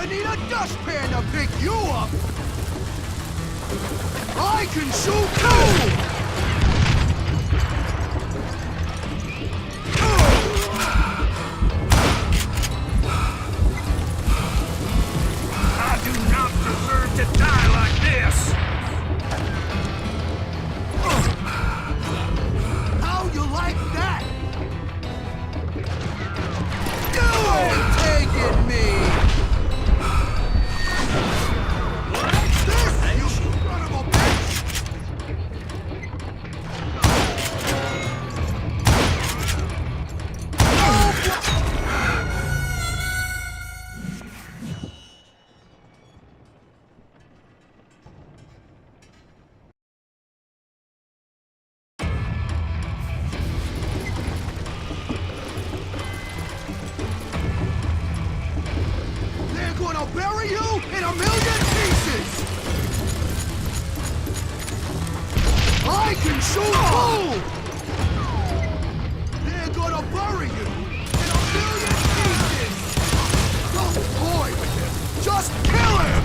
gonna need a dustpan to pick you up! I can shoot too! I do not deserve to die like this! How you like that? You ain't taking me! This, you son of a bitch! They're gonna bury you in a million pieces! I can shoot too! They're gonna bury you in a million pieces! Don't toy with him! Just kill him!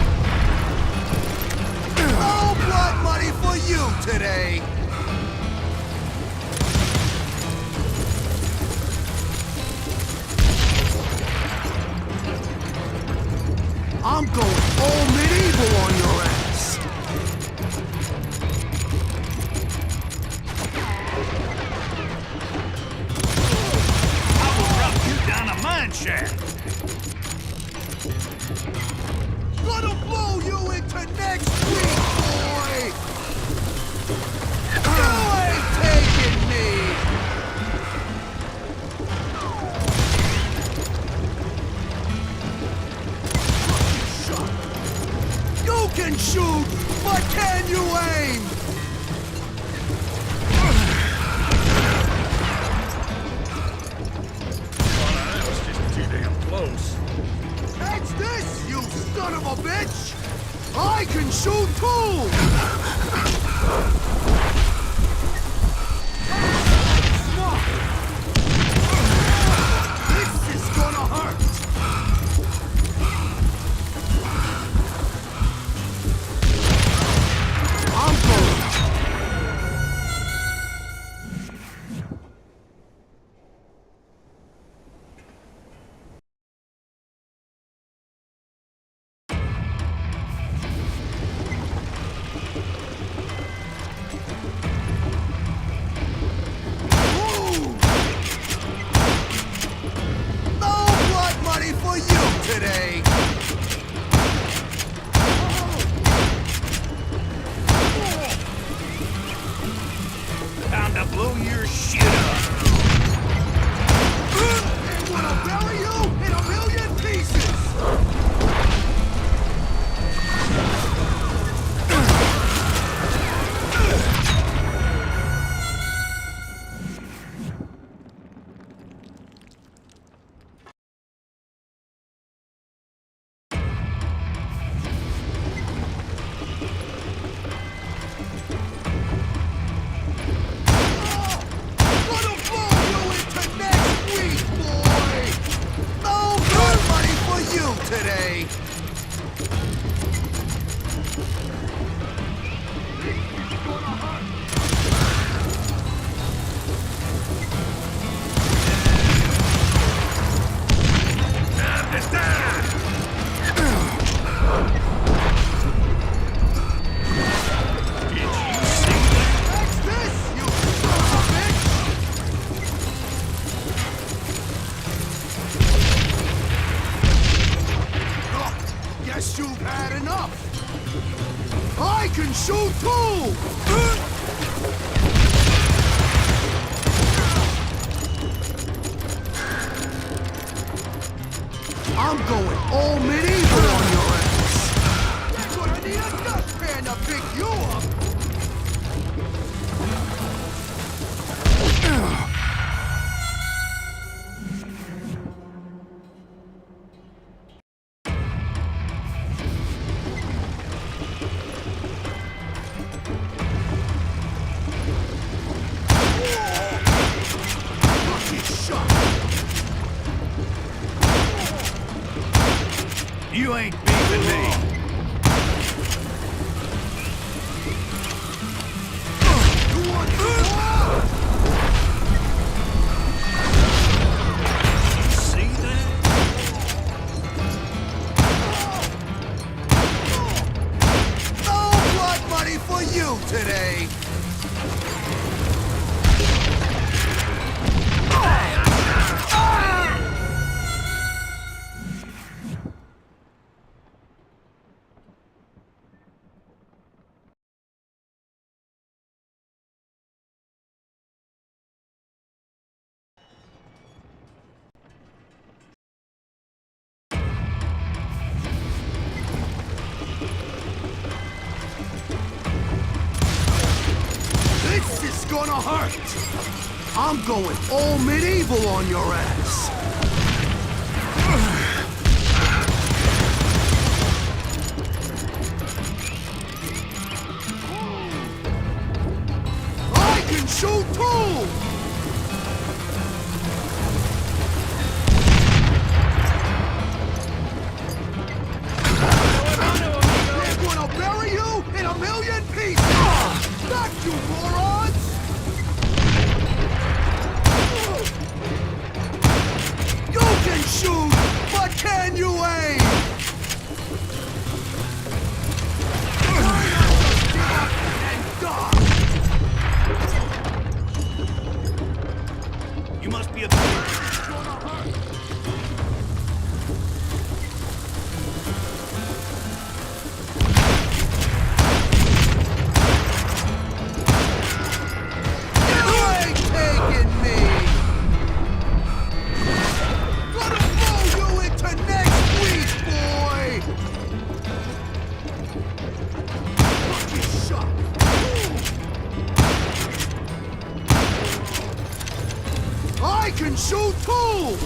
No blood money for you today! I'm going all medieval on your ass! I will drop you down a mine shaft! Gonna blow you into next week, boy! You ain't taking me! You can shoot, but can you aim? That was just too damn close. That's this, you son of a bitch! I can shoot too! Smart. This is gonna hurt! I'm going. Ooh. No blood money for you today! Time to blow your shit up! They wanna bury you in a million pieces! Gonna blow you into next week, boy! You ain't beating me. You want more? See that? No blood money for you today! This is gonna hurt! I'm going all medieval on your ass! I can shoot too! They're gonna bury you in a million pieces! Not you morons! You can shoot, but can you aim? And die! You must be a... You ain't taking me! Gonna blow you into next week, boy! Lucky shot! I can shoot too!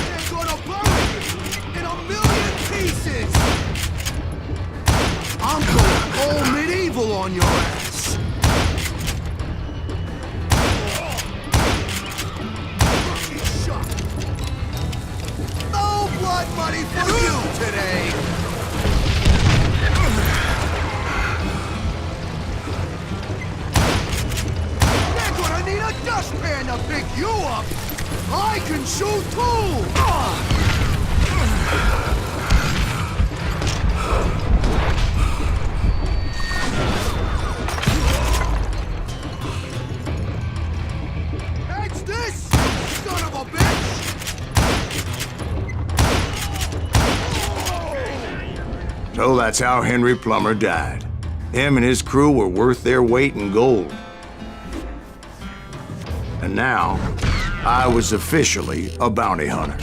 They're gonna bury you in a million pieces! I'm going all medieval on your ass! Lucky shot! No blood money for you today! They're gonna need a dustpan to pick you up! I can shoot too! Catch this, son of a bitch! So that's how Henry Plummer died. Him and his crew were worth their weight in gold. And now, I was officially a bounty hunter.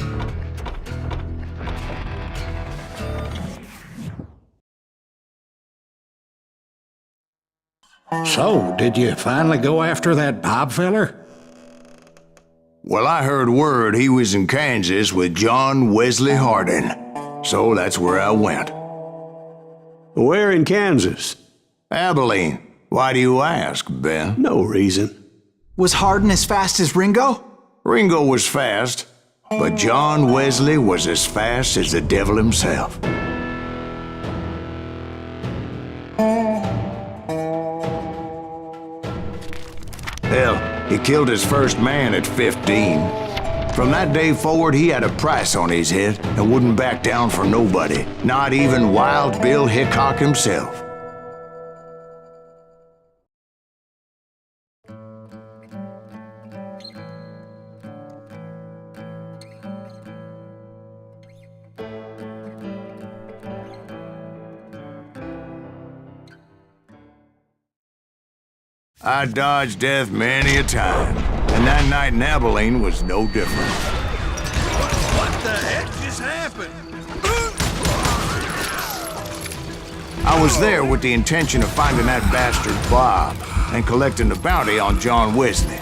So, did you finally go after that Bob feller? Well, I heard word he was in Kansas with John Wesley Hardin. So that's where I went. Where in Kansas? Abilene. Why do you ask, Ben? No reason. Was Hardin as fast as Ringo? Ringo was fast, but John Wesley was as fast as the devil himself. Hell, he killed his first man at 15. From that day forward, he had a price on his head and wouldn't back down for nobody, not even Wild Bill Hickok himself. I dodged death many a time, and that night in Abilene was no different. What the heck just happened? I was there with the intention of finding that bastard Bob and collecting the bounty on John Wesley.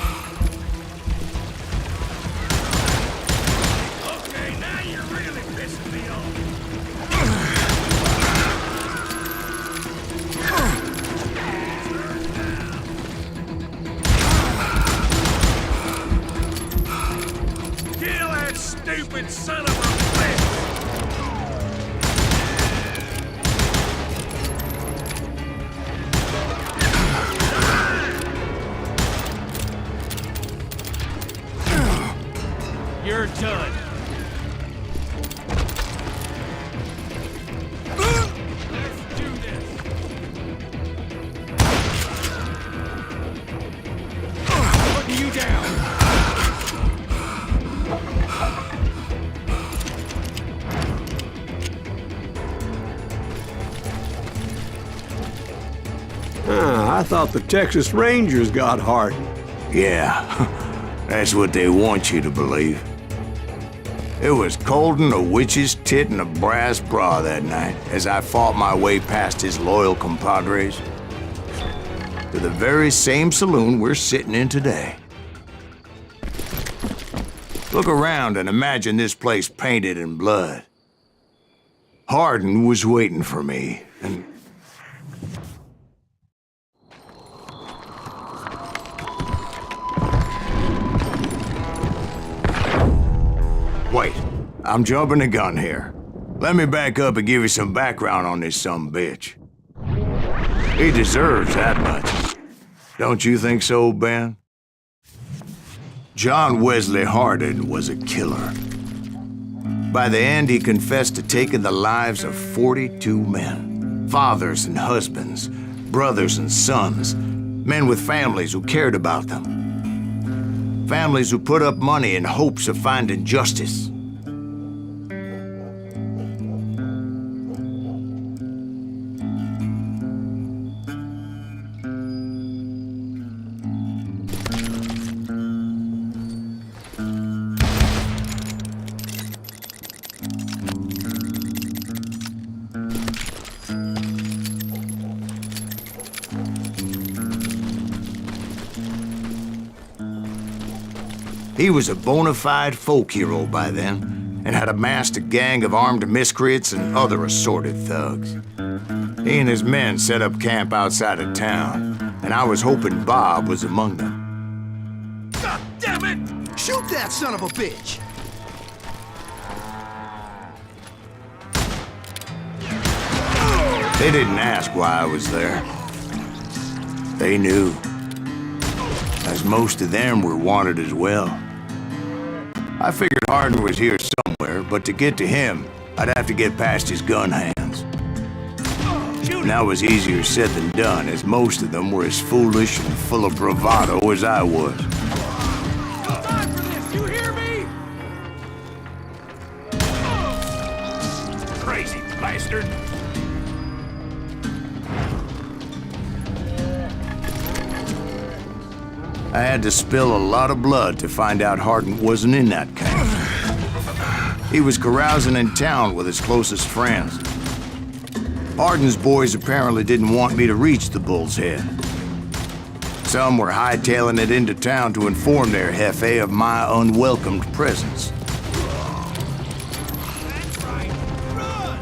I thought the Texas Rangers got Harden. Yeah, that's what they want you to believe. It was cold in a witch's tit and a brass bra that night as I fought my way past his loyal compadres to the very same saloon we're sitting in today. Look around and imagine this place painted in blood. Harden was waiting for me, and... Wait, I'm jumping the gun here. Let me back up and give you some background on this sumbitch. He deserves that much. Don't you think so, Ben? John Wesley Harden was a killer. By the end, he confessed to taking the lives of 42 men. Fathers and husbands, brothers and sons, men with families who cared about them. Families who put up money in hopes of finding justice. He was a bona fide folk hero by then, and had amassed a gang of armed miscreants and other assorted thugs. He and his men set up camp outside of town, and I was hoping Bob was among them. God damn it! Shoot that son of a bitch! They didn't ask why I was there. They knew, as most of them were wanted as well. I figured Harden was here somewhere, but to get to him, I'd have to get past his gun hands. And that was easier said than done, as most of them were as foolish and full of bravado as I was. Time for this, you hear me? Crazy bastard! I had to spill a lot of blood to find out Harden wasn't in that camp. He was carousing in town with his closest friends. Harden's boys apparently didn't want me to reach the Bull's Head. Some were hightailing it into town to inform their jefe of my unwelcomed presence. That's right. Run!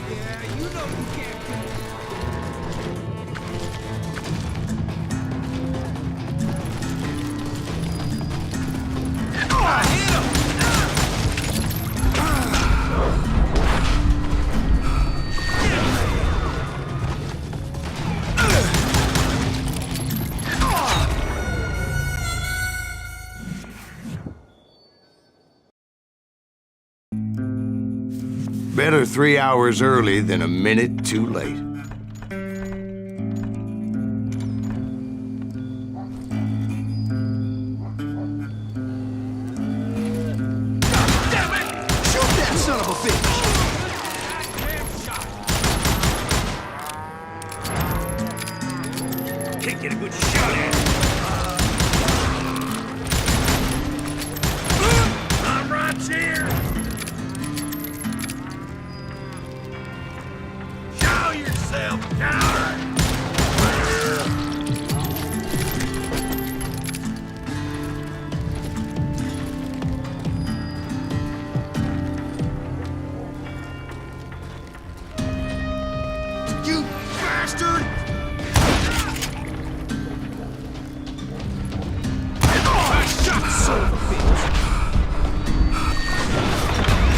Yeah, you know you can't kill. I hit him! Better 3 hours early than a minute too late. Damn it! Shoot that son of a bitch! Can't get a good shot at it. I'm right here. Show yourself, coward! You bastard! I shot son of a bitch!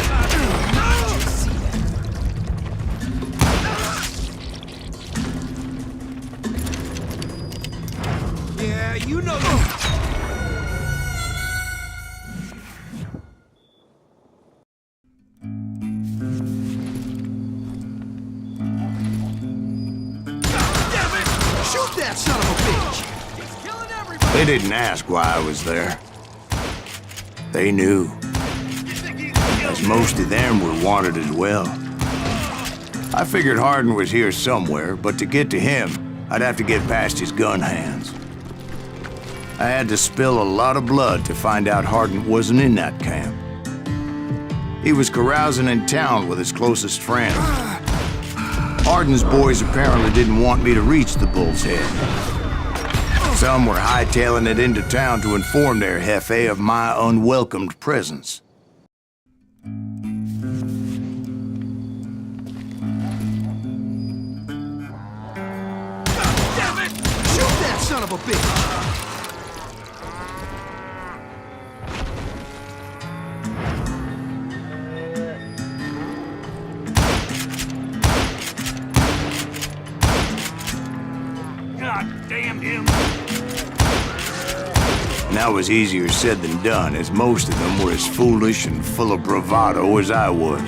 How'd you see that? They didn't ask why I was there. They knew, as most of them were wanted as well. I figured Hardin was here somewhere, but to get to him, I'd have to get past his gun hands. I had to spill a lot of blood to find out Hardin wasn't in that camp. He was carousing in town with his closest friends. Hardin's boys apparently didn't want me to reach the Bull's Head. Some were hightailing it into town to inform their jefe of my unwelcomed presence. Damn it! Shoot that son of a bitch! God damn him! And that was easier said than done, as most of them were as foolish and full of bravado as I was.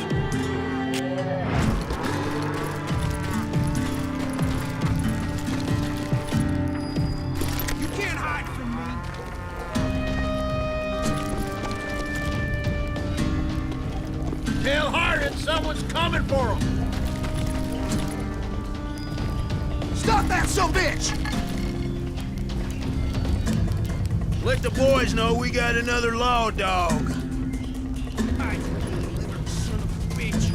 You can't hide from me! Tell Hardin someone's coming for him! Stop that son of a bitch! Let the boys know we got another law dog. Hide from me, little son of a bitch!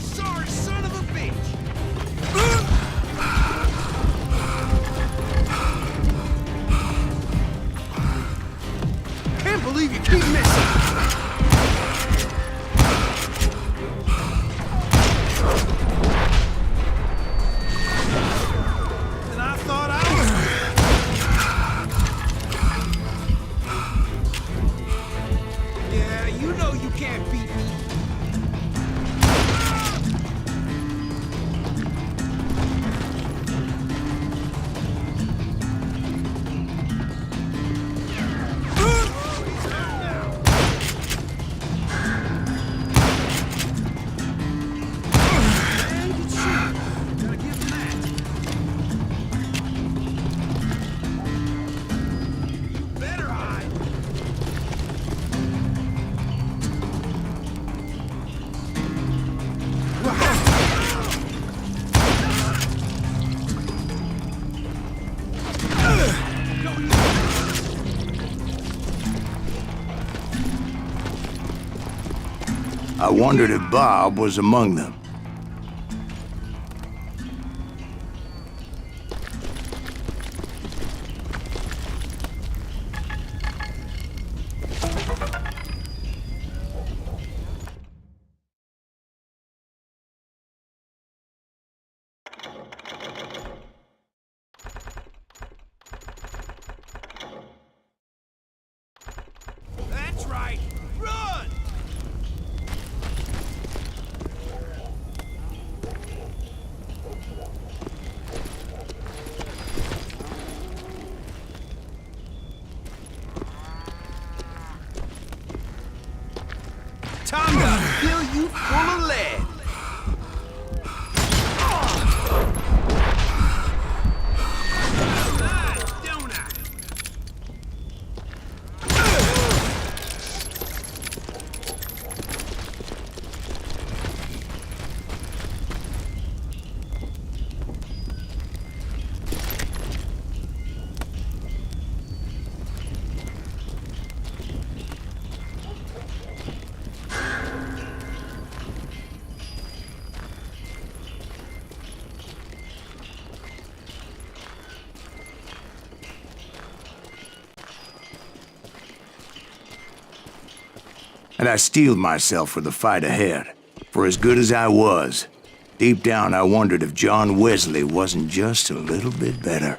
Sorry, son of a bitch! Can't believe you keep missing! And I thought I was... Yeah, you know you can't beat me. Better hide. I wondered if Bob was among them. That's right. Run! Time to fill you full of lead. Nice, don't I? And I steeled myself for the fight ahead. For as good as I was, deep down I wondered if John Wesley wasn't just a little bit better.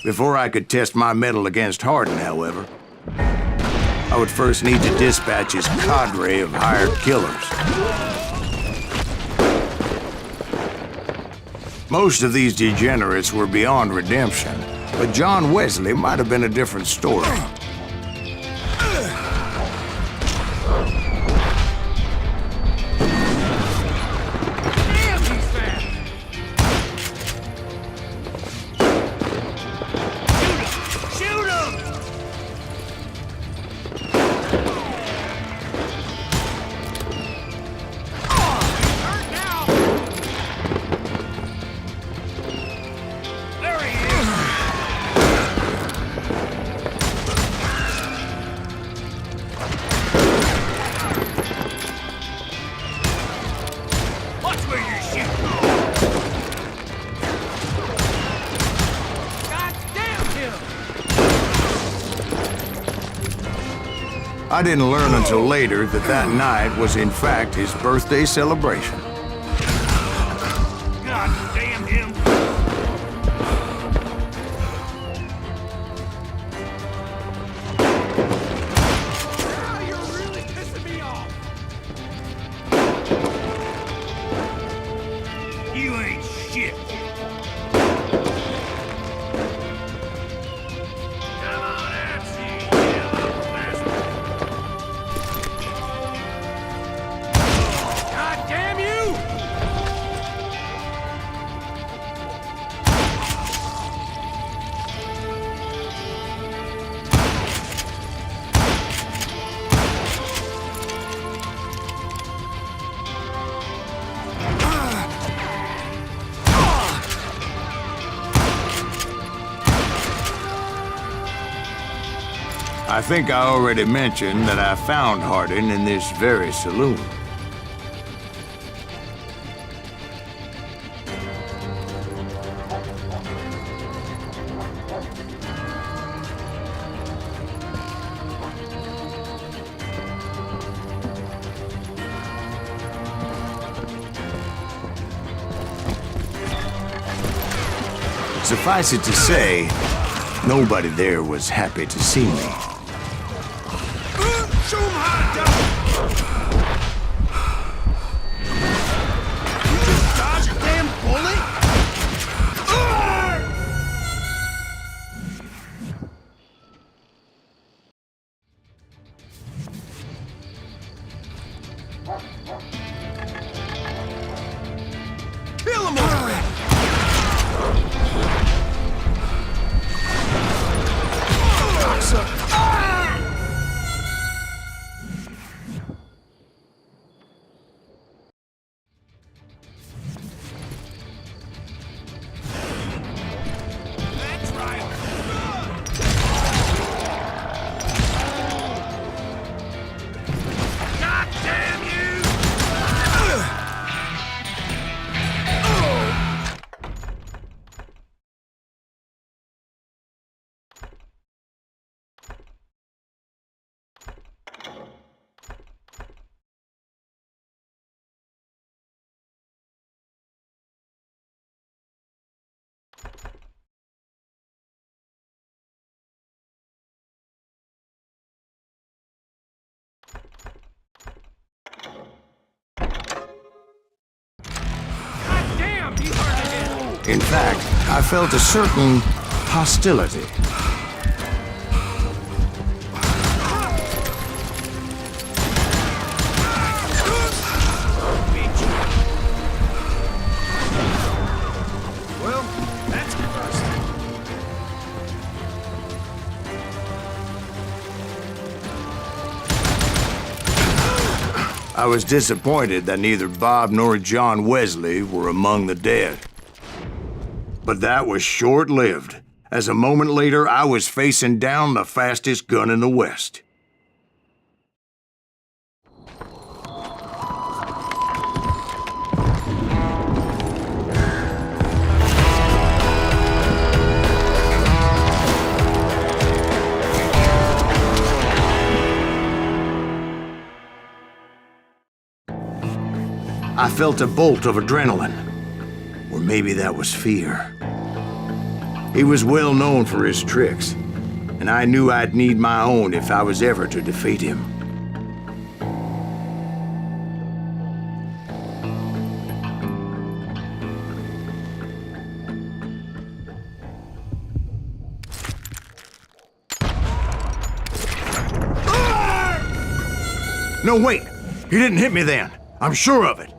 Before I could test my mettle against Hardin, however, I would first need to dispatch his cadre of hired killers. Most of these degenerates were beyond redemption, but John Wesley might have been a different story. I didn't learn until later that that night was in fact his birthday celebration. God damn him! Now you're really pissing me off! You ain't shit! Come on out, you yellow bastard! God damn you! I think I already mentioned that I found Hardin in this very saloon. Suffice it to say, nobody there was happy to see me. Show 'em how to do it! You just dodged a damn bullet? Kill him already! Cocksucker! That's right! God damn you! God damn, you hardly did! In fact, I felt a certain hostility. Well, that's conversing. I was disappointed that neither Bob nor John Wesley were among the dead. But that was short-lived, as a moment later I was facing down the fastest gun in the West. I felt a bolt of adrenaline, or maybe that was fear. He was well known for his tricks, and I knew I'd need my own if I was ever to defeat him. No, wait! He didn't hit me then. I'm sure of it.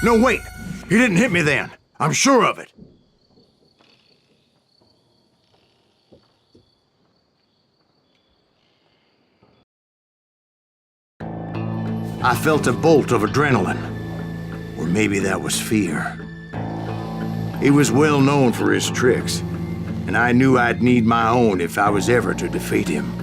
No, wait! He didn't hit me then. I'm sure of it. I felt a bolt of adrenaline. Or maybe that was fear. He was well known for his tricks, and I knew I'd need my own if I was ever to defeat him.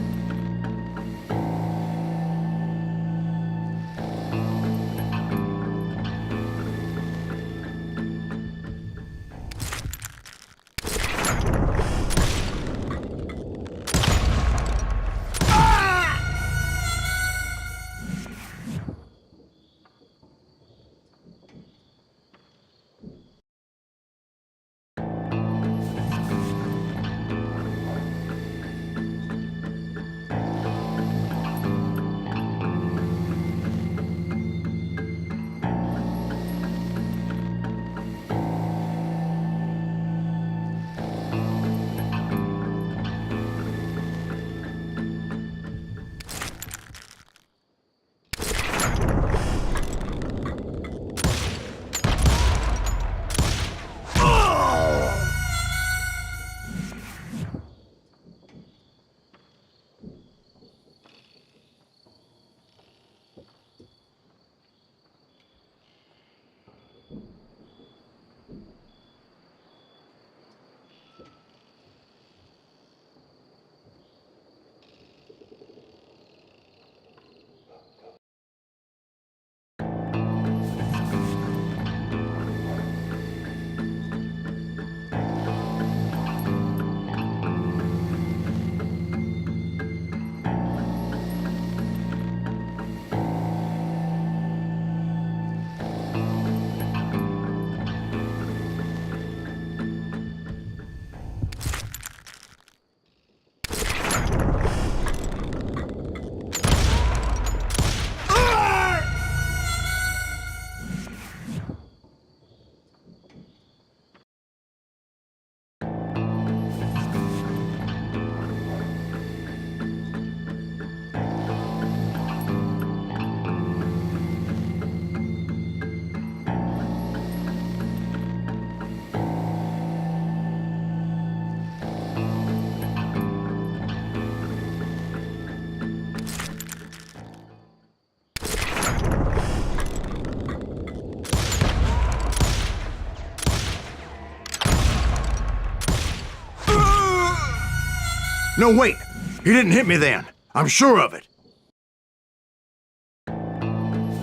No, wait! He didn't hit me then. I'm sure of it.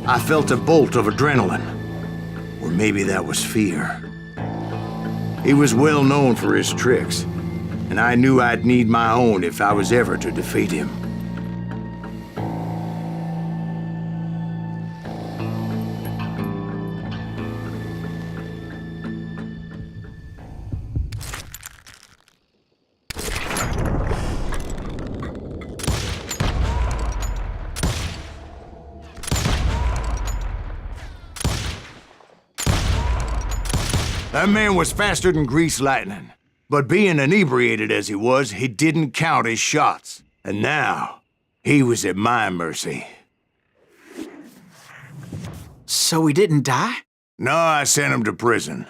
I felt a bolt of adrenaline. Or maybe that was fear. He was well known for his tricks, and I knew I'd need my own if I was ever to defeat him. That man was faster than greased lightning. But being inebriated as he was, he didn't count his shots. And now, he was at my mercy. So he didn't die? No, I sent him to prison.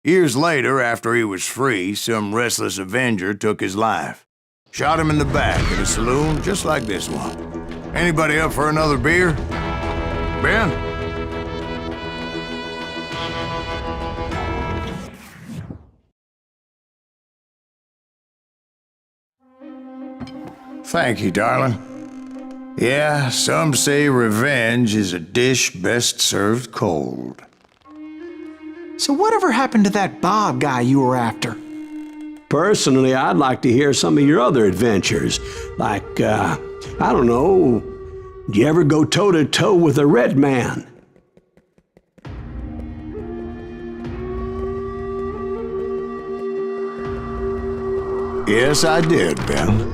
Years later, after he was free, some restless avenger took his life. Shot him in the back at a saloon just like this one. Anybody up for another beer? Ben? Thank you, darling. Yeah, some say revenge is a dish best served cold. So whatever happened to that Bob guy you were after? Personally, I'd like to hear some of your other adventures. Like, I don't know, did you ever go toe-to-toe with a red man? Yes, I did, Ben.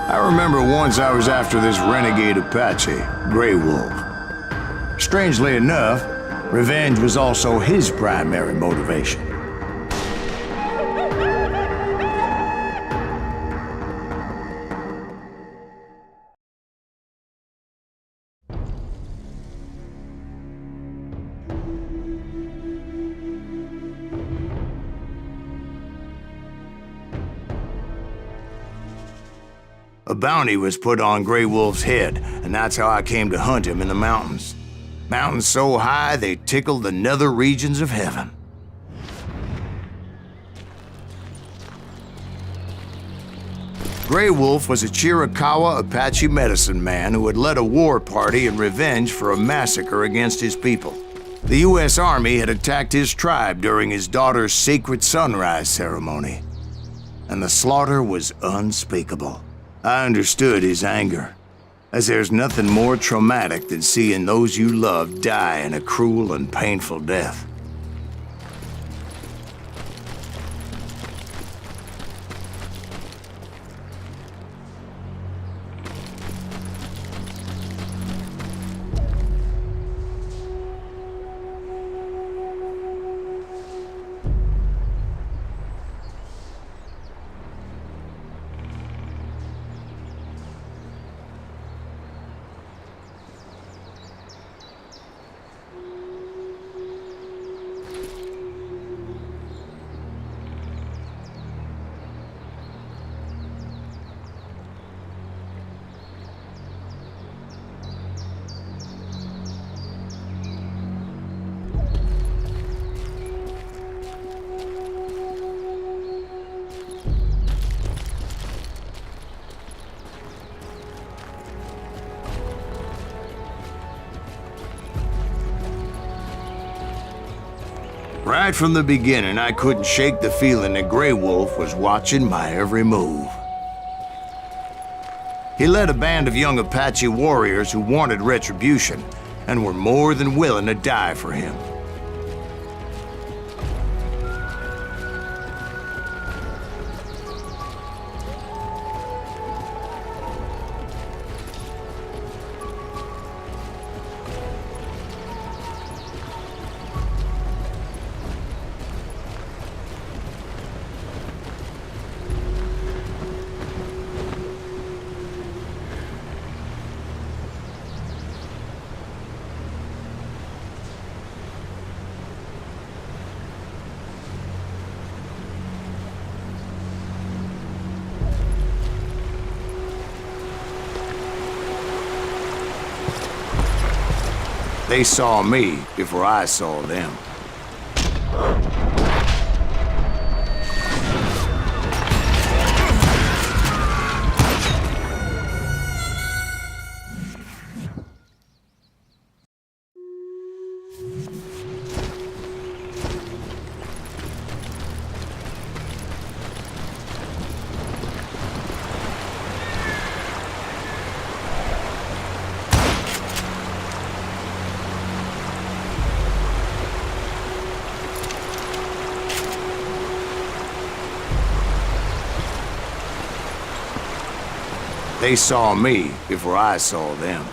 I remember once I was after this renegade Apache, Grey Wolf. Strangely enough, revenge was also his primary motivation. A bounty was put on Grey Wolf's head, and that's how I came to hunt him in the mountains. Mountains so high they tickled the nether regions of heaven. Grey Wolf was a Chiricahua Apache medicine man who had led a war party in revenge for a massacre against his people. The U.S. Army had attacked his tribe during his daughter's sacred sunrise ceremony, and the slaughter was unspeakable. I understood his anger, as there's nothing more traumatic than seeing those you love die in a cruel and painful death. Right from the beginning, I couldn't shake the feeling that Grey Wolf was watching my every move. He led a band of young Apache warriors who wanted retribution and were more than willing to die for him. They saw me before I saw them. They saw me before I saw them.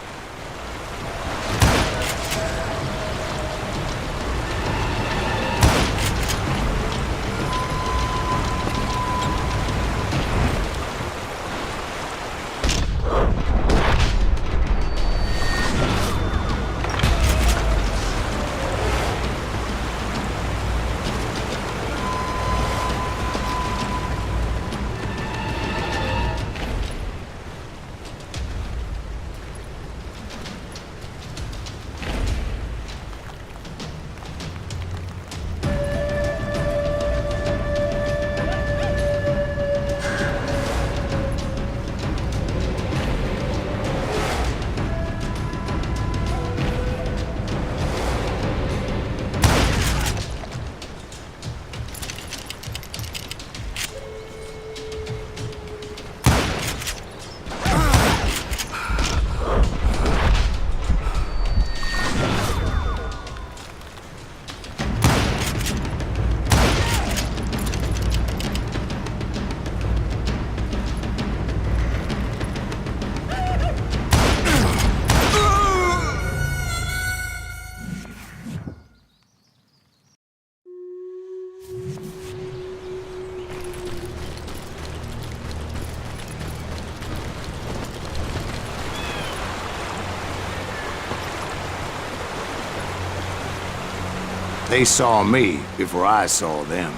They saw me before I saw them.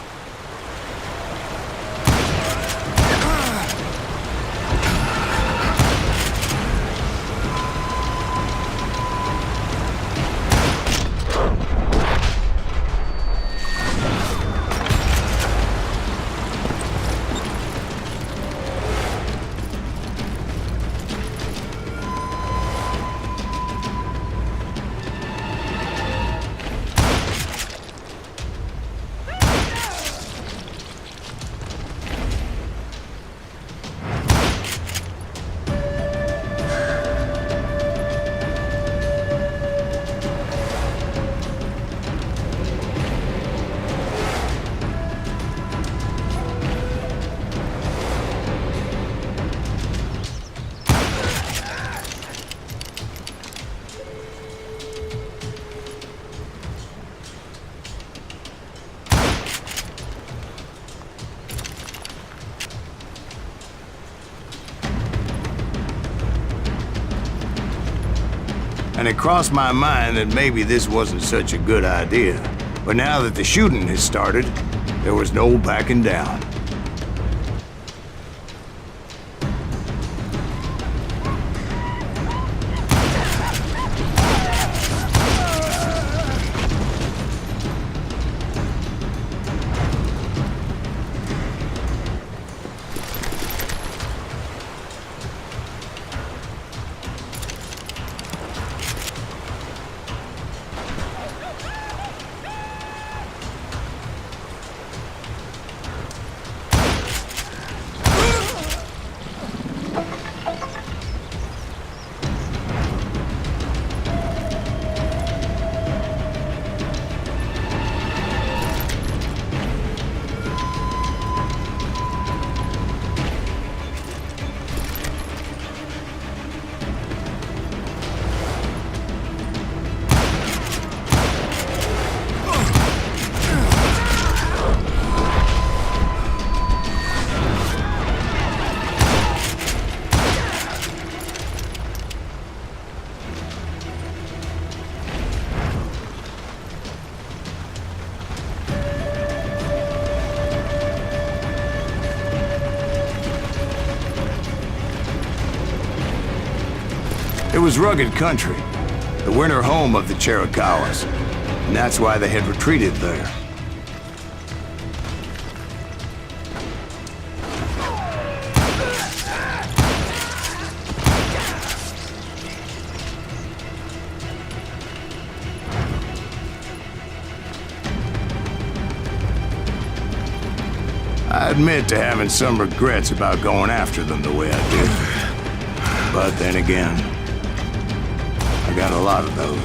And it crossed my mind that maybe this wasn't such a good idea. But now that the shooting had started, there was no backing down. It was rugged country, the winter home of the Chiricahuas, and that's why they had retreated there. I admit to having some regrets about going after them the way I did. But then again, I got a lot of those.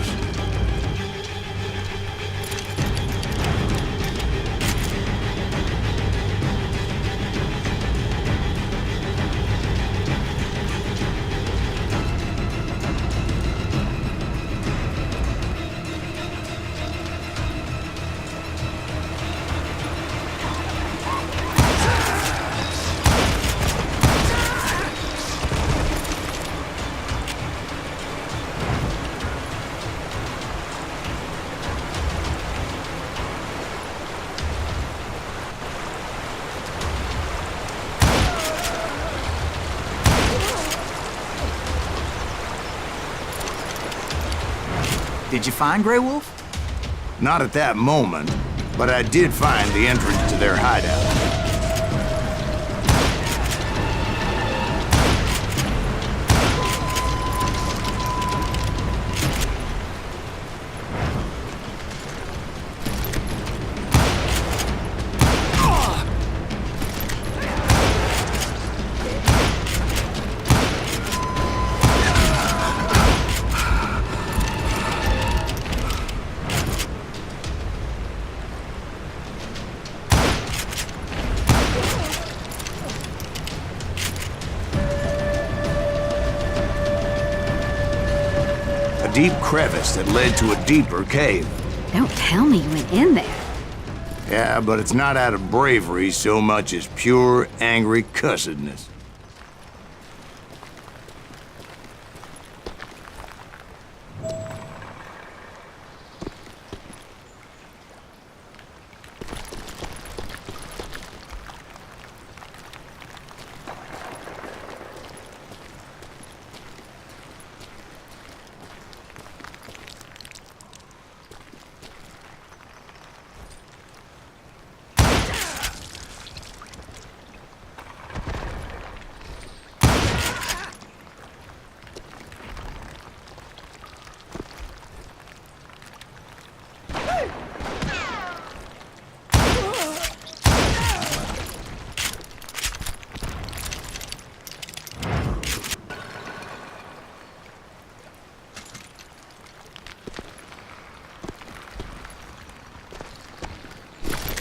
Did you find Grey Wolf? Not at that moment, but I did find the entrance to their hideout. A deep crevice that led to a deeper cave. Don't tell me you went in there. Yeah, but it's not out of bravery so much as pure, angry cussedness.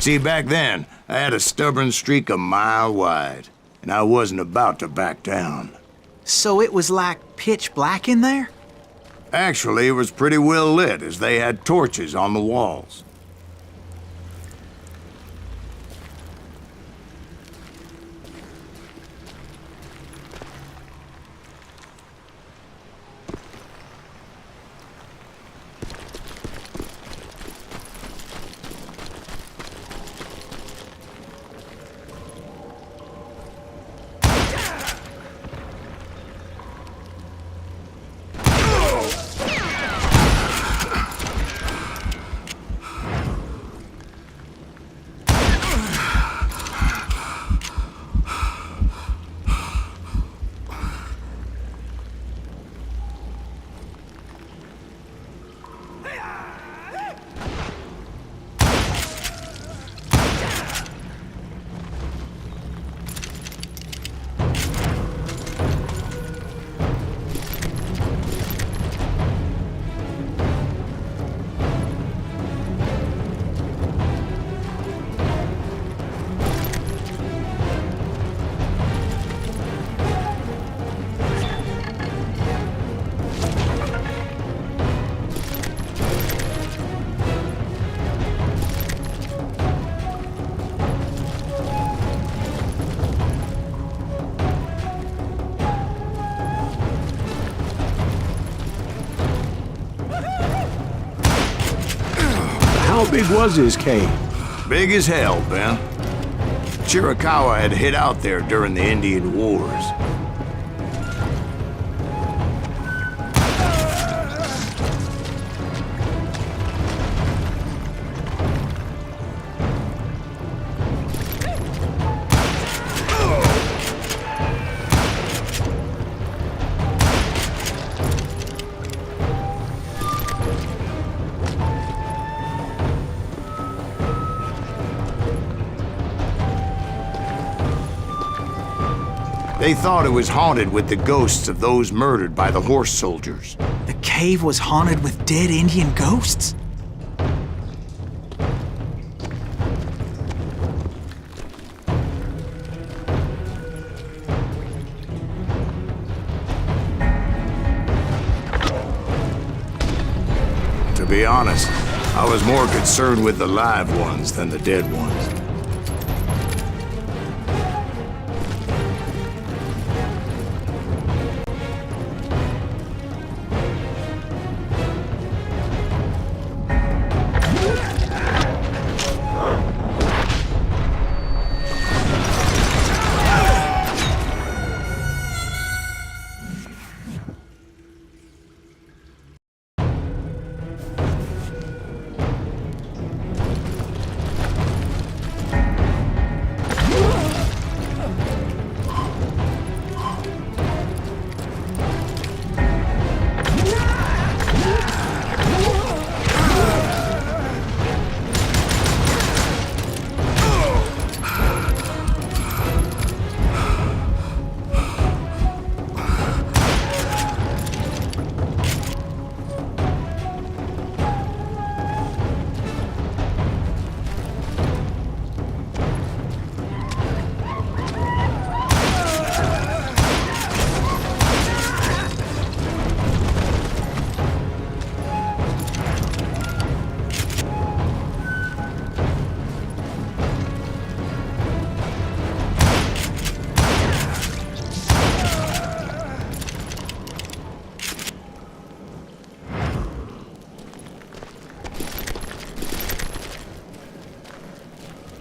See, back then, I had a stubborn streak a mile wide, and I wasn't about to back down. So it was like pitch black in there? Actually, it was pretty well lit, as they had torches on the walls. How big was his cave? Big as hell, Ben. Chiricahua had hid out there during the Indian Wars. They thought it was haunted with the ghosts of those murdered by the horse soldiers. The cave was haunted with dead Indian ghosts? To be honest, I was more concerned with the live ones than the dead ones.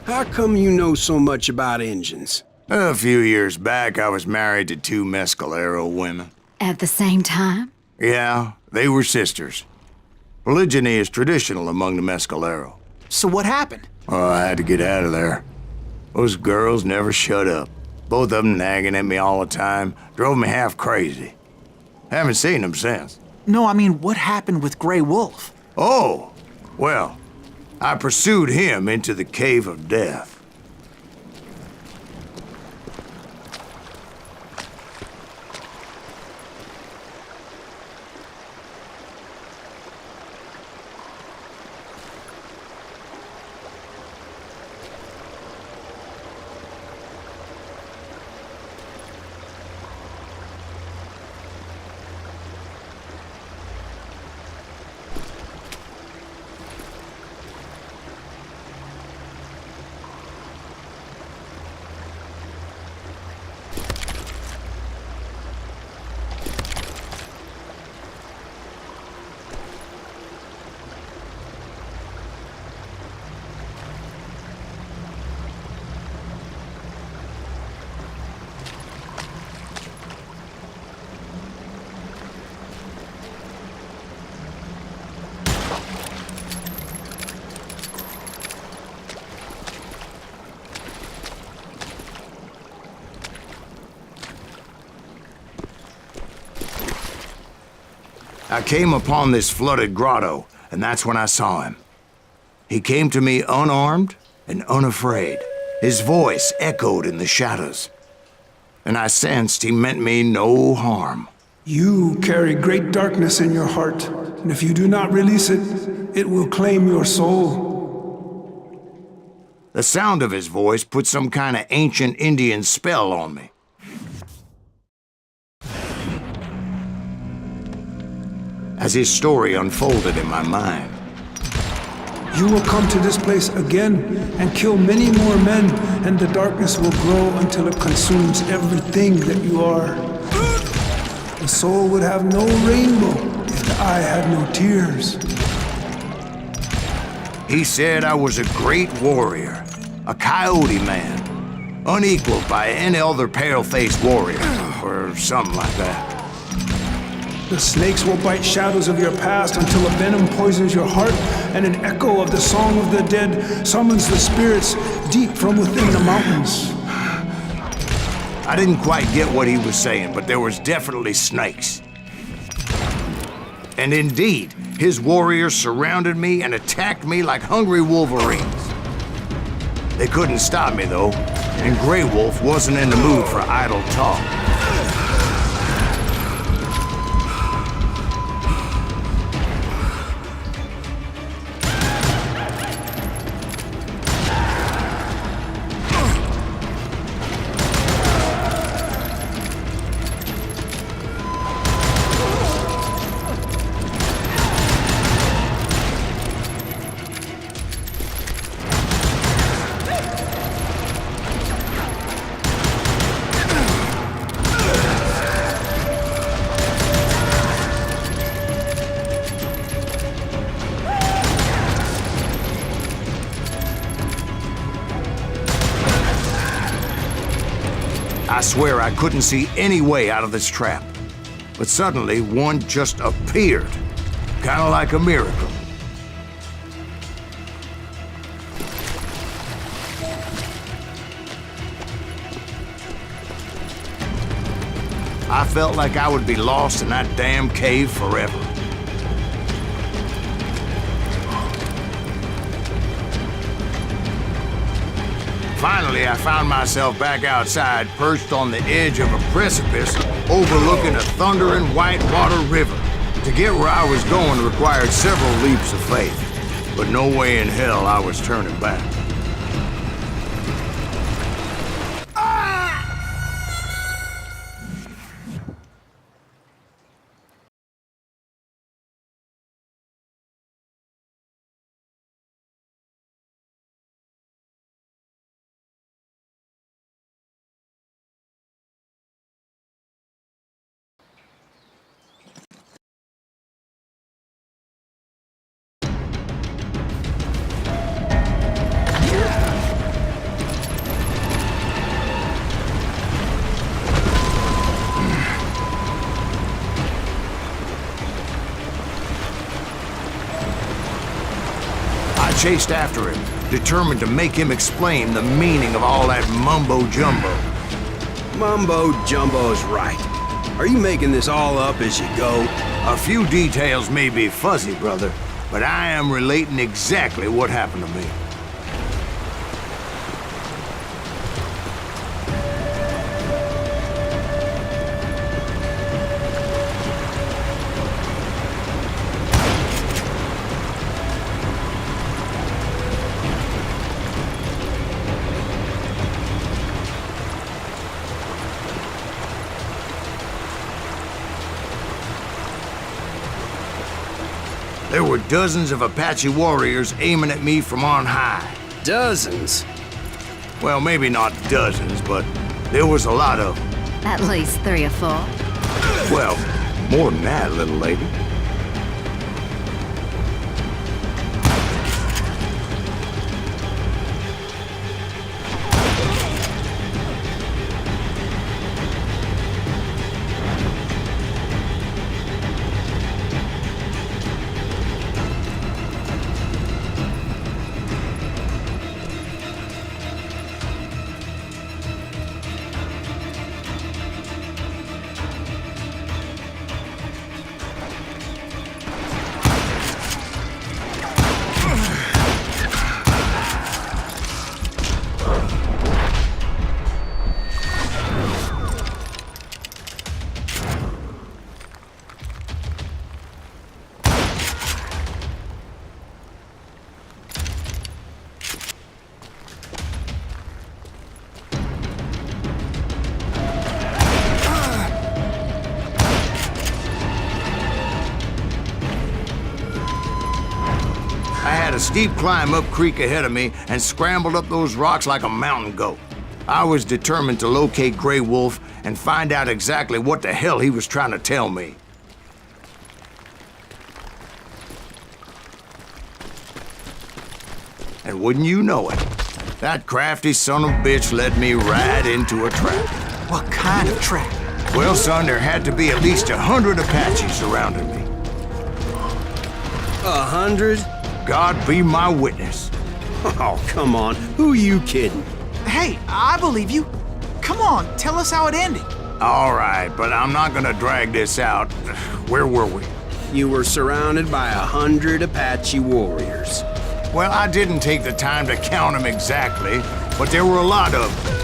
How come you know so much about engines? A few years back, I was married to two Mescalero women. At the same time? Yeah, they were sisters. Polygyny is traditional among the Mescalero. So what happened? Oh, I had to get out of there. Those girls never shut up. Both of them nagging at me all the time. Drove me half crazy. Haven't seen them since. No, I mean, what happened with Grey Wolf? Oh, well, I pursued him into the Cave of Death. I came upon this flooded grotto, and that's when I saw him. He came to me unarmed and unafraid. His voice echoed in the shadows, and I sensed he meant me no harm. You carry great darkness in your heart, and if you do not release it, it will claim your soul. The sound of his voice put some kind of ancient Indian spell on me. As his story unfolded in my mind, You will come to this place again and kill many more men, and the darkness will grow until it consumes everything that you are. The soul would have no rainbow if the eye had no tears. he said I was a great warrior, a coyote man, unequaled by any other pale-faced warrior, or something like that. The snakes will bite shadows of your past until a venom poisons your heart, and an echo of the song of the dead summons the spirits deep from within the mountains. I didn't quite get what he was saying, but there was definitely snakes. And indeed, his warriors surrounded me and attacked me like hungry wolverines. They couldn't stop me, though, and Grey Wolf wasn't in the mood for idle talk. I swear I couldn't see any way out of this trap. But suddenly, one just appeared. Kind of like a miracle. I felt like I would be lost in that damn cave forever. Finally, I found myself back outside, perched on the edge of a precipice, overlooking a thundering whitewater river. To get where I was going required several leaps of faith, but no way in hell I was turning back. chased after him, determined to make him explain the meaning of all that mumbo-jumbo. Mumbo-jumbo's right. Are you making this all up as you go? A few details may be fuzzy, brother, but I am relating exactly what happened to me. There were dozens of Apache warriors aiming at me from on high. Dozens? Well, maybe not dozens, but there was a lot of them. At least 3 or 4. Well, more than that, little lady. I had a steep climb up creek ahead of me and scrambled up those rocks like a mountain goat. I was determined to locate Grey Wolf and find out exactly what the hell he was trying to tell me. And wouldn't you know it, that crafty son of a bitch led me right into a trap. What kind of trap? Well, son, there had to be at least 100 Apaches surrounding me. 100? God be my witness. Oh, come on. Who are you kidding? Hey, I believe you. Come on, tell us how it ended. All right, but I'm not gonna drag this out. Where were we? You were surrounded by 100 Apache warriors. Well, I didn't take the time to count them exactly, but there were a lot of them.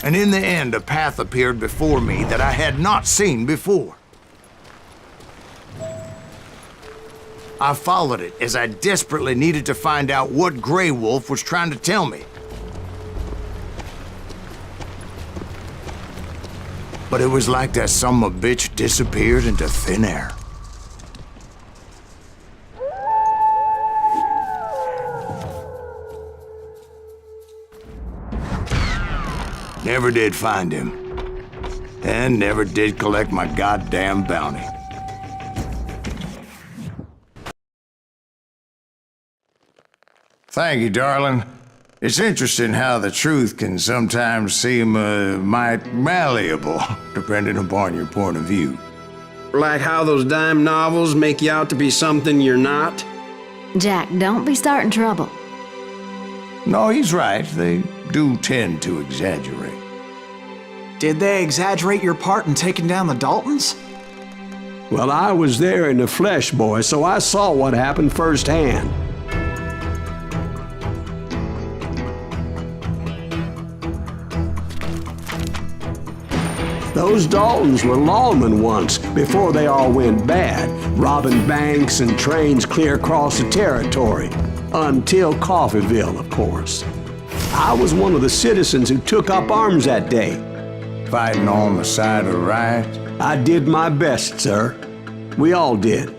And in the end, a path appeared before me that I had not seen before. I followed it as I desperately needed to find out what Grey Wolf was trying to tell me. But it was like that son-of-a-bitch disappeared into thin air. Never did find him. And never did collect my goddamn bounty. Thank you, darling. It's interesting how the truth can sometimes seem, might malleable, depending upon your point of view. Like how those dime novels make you out to be something you're not? Jack, don't be starting trouble. No, he's right. They do tend to exaggerate. Did they exaggerate your part in taking down the Daltons? Well, I was there in the flesh, boy, so I saw what happened firsthand. Those Daltons were lawmen once, before they all went bad, robbing banks and trains clear across the territory. Until Coffeeville, of course. I was one of the citizens who took up arms that day. Fighting on the side of right? I did my best, sir. We all did.